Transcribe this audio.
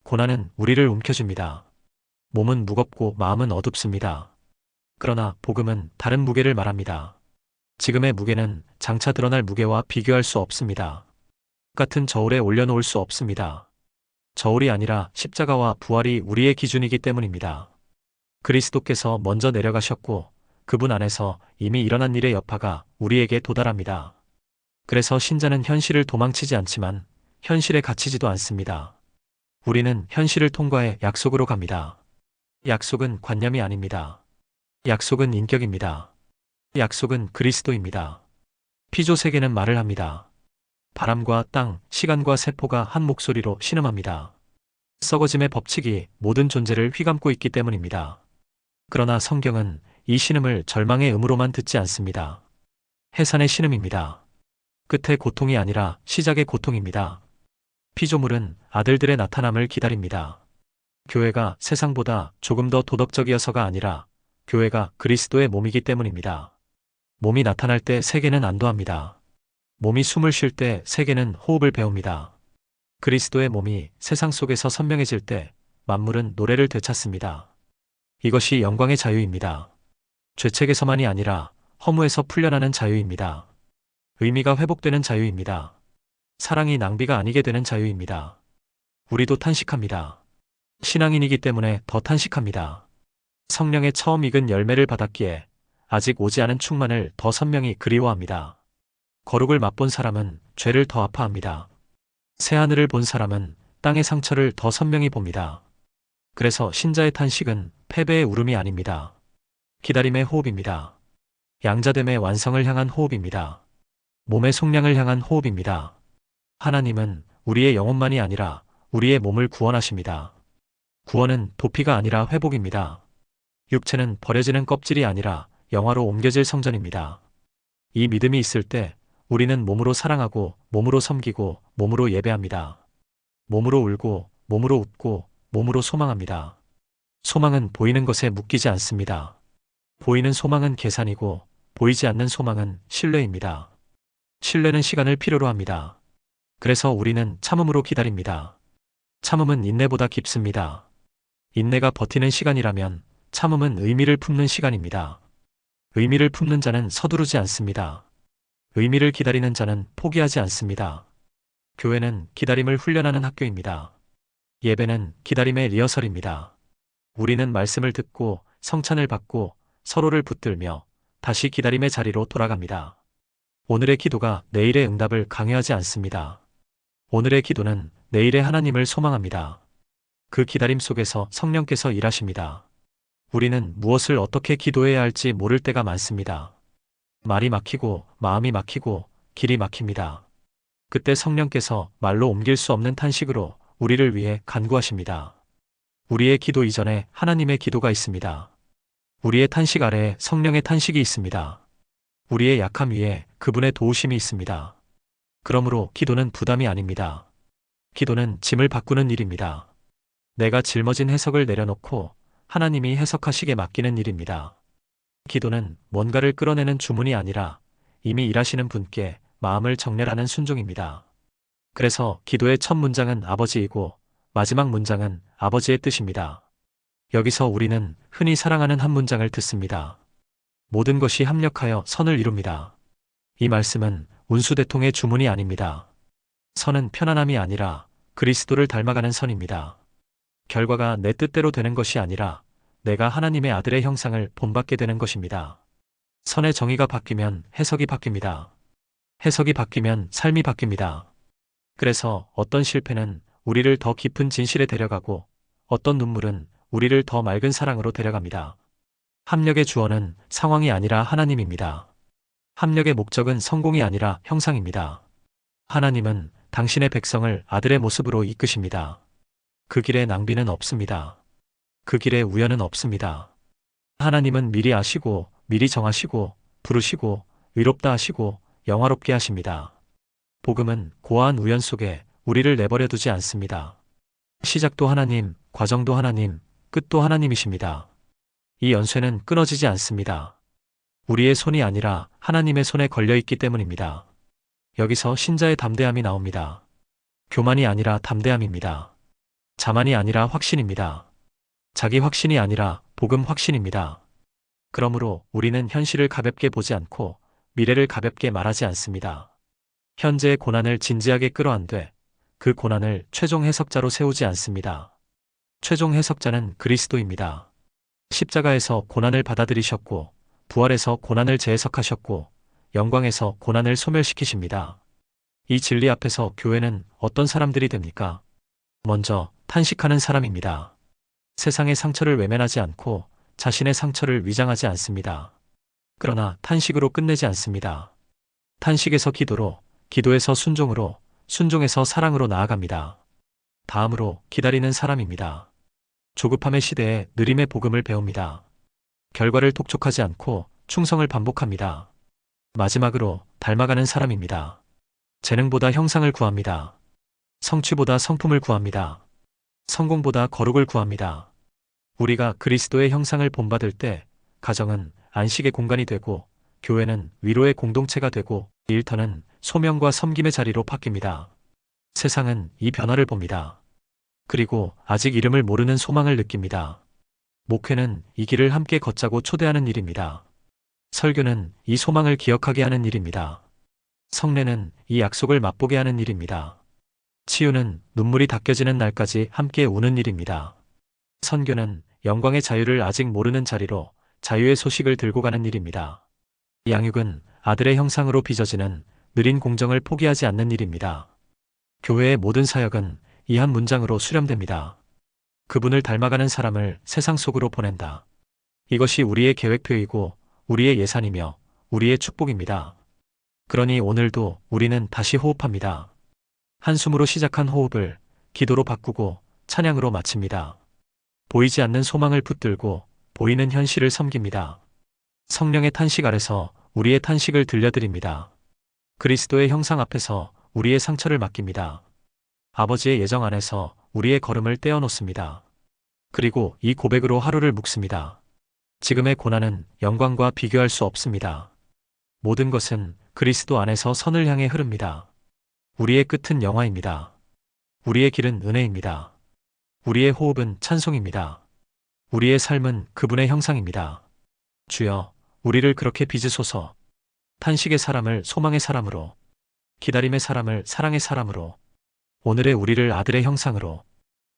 고난은 우리를 움켜쥡니다. 몸은 무겁고 마음은 어둡습니다. 그러나 복음은 다른 무게를 말합니다. 지금의 무게는 장차 드러날 무게와 비교할 수 없습니다. 같은 저울에 올려놓을 수 없습니다. 저울이 아니라 십자가와 부활이 우리의 기준이기 때문입니다. 그리스도께서 먼저 내려가셨고 그분 안에서 이미 일어난 일의 여파가 우리에게 도달합니다. 그래서 신자는 현실을 도망치지 않지만 현실에 갇히지도 않습니다. 우리는 현실을 통과해 약속으로 갑니다. 약속은 관념이 아닙니다. 약속은 인격입니다. 약속은 그리스도입니다. 피조 세계는 말을 합니다. 바람과 땅, 시간과 세포가 한 목소리로 신음합니다. 썩어짐의 법칙이 모든 존재를 휘감고 있기 때문입니다. 그러나 성경은 이 신음을 절망의 음으로만 듣지 않습니다. 해산의 신음입니다. 끝의 고통이 아니라 시작의 고통입니다. 피조물은 아들들의 나타남을 기다립니다. 교회가 세상보다 조금 더 도덕적이어서가 아니라 교회가 그리스도의 몸이기 때문입니다. 몸이 나타날 때 세계는 안도합니다. 몸이 숨을 쉴 때 세계는 호흡을 배웁니다. 그리스도의 몸이 세상 속에서 선명해질 때 만물은 노래를 되찾습니다. 이것이 영광의 자유입니다. 죄책에서만이 아니라 허무에서 풀려나는 자유입니다. 의미가 회복되는 자유입니다. 사랑이 낭비가 아니게 되는 자유입니다. 우리도 탄식합니다. 신앙인이기 때문에 더 탄식합니다. 성령의 처음 익은 열매를 받았기에 아직 오지 않은 충만을 더 선명히 그리워합니다. 거룩을 맛본 사람은 죄를 더 아파합니다. 새하늘을 본 사람은 땅의 상처를 더 선명히 봅니다. 그래서 신자의 탄식은 패배의 울음이 아닙니다. 기다림의 호흡입니다. 양자됨의 완성을 향한 호흡입니다. 몸의 속량을 향한 호흡입니다. 하나님은 우리의 영혼만이 아니라 우리의 몸을 구원하십니다. 구원은 도피가 아니라 회복입니다. 육체는 버려지는 껍질이 아니라 영화로 옮겨질 성전입니다. 이 믿음이 있을 때 우리는 몸으로 사랑하고 몸으로 섬기고 몸으로 예배합니다. 몸으로 울고 몸으로 웃고 몸으로 소망합니다. 소망은 보이는 것에 묶이지 않습니다. 보이는 소망은 계산이고 보이지 않는 소망은 신뢰입니다. 신뢰는 시간을 필요로 합니다. 그래서 우리는 참음으로 기다립니다. 참음은 인내보다 깊습니다. 인내가 버티는 시간이라면 참음은 의미를 품는 시간입니다. 의미를 품는 자는 서두르지 않습니다. 의미를 기다리는 자는 포기하지 않습니다. 교회는 기다림을 훈련하는 학교입니다. 예배는 기다림의 리허설입니다. 우리는 말씀을 듣고 성찬을 받고 서로를 붙들며 다시 기다림의 자리로 돌아갑니다. 오늘의 기도가 내일의 응답을 강요하지 않습니다. 오늘의 기도는 내일의 하나님을 소망합니다. 그 기다림 속에서 성령께서 일하십니다. 우리는 무엇을 어떻게 기도해야 할지 모를 때가 많습니다. 말이 막히고 마음이 막히고 길이 막힙니다. 그때 성령께서 말로 옮길 수 없는 탄식으로 우리를 위해 간구하십니다. 우리의 기도 이전에 하나님의 기도가 있습니다. 우리의 탄식 아래에 성령의 탄식이 있습니다. 우리의 약함 위에 그분의 도우심이 있습니다. 그러므로 기도는 부담이 아닙니다. 기도는 짐을 바꾸는 일입니다. 내가 짊어진 해석을 내려놓고 하나님이 해석하시게 맡기는 일입니다. 기도는 뭔가를 끌어내는 주문이 아니라 이미 일하시는 분께 마음을 정렬하는 순종입니다. 그래서 기도의 첫 문장은 아버지이고 마지막 문장은 아버지의 뜻입니다. 여기서 우리는 흔히 사랑하는 한 문장을 듣습니다. 모든 것이 합력하여 선을 이룹니다. 이 말씀은 운수대통의 주문이 아닙니다. 선은 편안함이 아니라 그리스도를 닮아가는 선입니다. 결과가 내 뜻대로 되는 것이 아니라 내가 하나님의 아들의 형상을 본받게 되는 것입니다. 선의 정의가 바뀌면 해석이 바뀝니다. 해석이 바뀌면 삶이 바뀝니다. 그래서 어떤 실패는 우리를 더 깊은 진실에 데려가고 어떤 눈물은 우리를 더 맑은 사랑으로 데려갑니다. 합력의 주어는 상황이 아니라 하나님입니다. 합력의 목적은 성공이 아니라 형상입니다. 하나님은 당신의 백성을 아들의 모습으로 이끄십니다. 그 길에 낭비는 없습니다. 그 길에 우연은 없습니다. 하나님은 미리 아시고 미리 정하시고 부르시고 의롭다 하시고 영화롭게 하십니다. 복음은 고아한 우연 속에 우리를 내버려 두지 않습니다. 시작도 하나님, 과정도 하나님, 끝도 하나님이십니다. 이 연쇄는 끊어지지 않습니다. 우리의 손이 아니라 하나님의 손에 걸려있기 때문입니다. 여기서 신자의 담대함이 나옵니다. 교만이 아니라 담대함입니다. 자만이 아니라 확신입니다. 자기 확신이 아니라 복음 확신입니다. 그러므로 우리는 현실을 가볍게 보지 않고 미래를 가볍게 말하지 않습니다. 현재의 고난을 진지하게 끌어안되 그 고난을 최종 해석자로 세우지 않습니다. 최종 해석자는 그리스도입니다. 십자가에서 고난을 받아들이셨고 부활에서 고난을 재해석하셨고 영광에서 고난을 소멸시키십니다. 이 진리 앞에서 교회는 어떤 사람들이 됩니까? 먼저 탄식하는 사람입니다. 세상의 상처를 외면하지 않고 자신의 상처를 위장하지 않습니다. 그러나 탄식으로 끝내지 않습니다. 탄식에서 기도로, 기도에서 순종으로, 순종에서 사랑으로 나아갑니다. 다음으로 기다리는 사람입니다. 조급함의 시대에 느림의 복음을 배웁니다. 결과를 독촉하지 않고 충성을 반복합니다. 마지막으로 닮아가는 사람입니다. 재능보다 형상을 구합니다. 성취보다 성품을 구합니다. 성공보다 거룩을 구합니다. 우리가 그리스도의 형상을 본받을 때 가정은 안식의 공간이 되고 교회는 위로의 공동체가 되고 일터는 소명과 섬김의 자리로 바뀝니다. 세상은 이 변화를 봅니다. 그리고 아직 이름을 모르는 소망을 느낍니다. 목회는 이 길을 함께 걷자고 초대하는 일입니다. 설교는 이 소망을 기억하게 하는 일입니다. 성례는 이 약속을 맛보게 하는 일입니다. 치유는 눈물이 닦여지는 날까지 함께 우는 일입니다. 선교는 영광의 자유를 아직 모르는 자리로 자유의 소식을 들고 가는 일입니다. 양육은 아들의 형상으로 빚어지는 느린 공정을 포기하지 않는 일입니다. 교회의 모든 사역은 이 한 문장으로 수렴됩니다. 그분을 닮아가는 사람을 세상 속으로 보낸다. 이것이 우리의 계획표이고 우리의 예산이며 우리의 축복입니다. 그러니 오늘도 우리는 다시 호흡합니다. 한숨으로 시작한 호흡을 기도로 바꾸고 찬양으로 마칩니다. 보이지 않는 소망을 붙들고 보이는 현실을 섬깁니다. 성령의 탄식 아래서 우리의 탄식을 들려드립니다. 그리스도의 형상 앞에서 우리의 상처를 맡깁니다. 아버지의 예정 안에서 우리의 걸음을 떼어놓습니다. 그리고 이 고백으로 하루를 묵습니다. 지금의 고난은 영광과 비교할 수 없습니다. 모든 것은 그리스도 안에서 선을 향해 흐릅니다. 우리의 끝은 영화입니다. 우리의 길은 은혜입니다. 우리의 호흡은 찬송입니다. 우리의 삶은 그분의 형상입니다. 주여, 우리를 그렇게 빚으소서. 탄식의 사람을 소망의 사람으로, 기다림의 사람을 사랑의 사람으로, 오늘의 우리를 아들의 형상으로,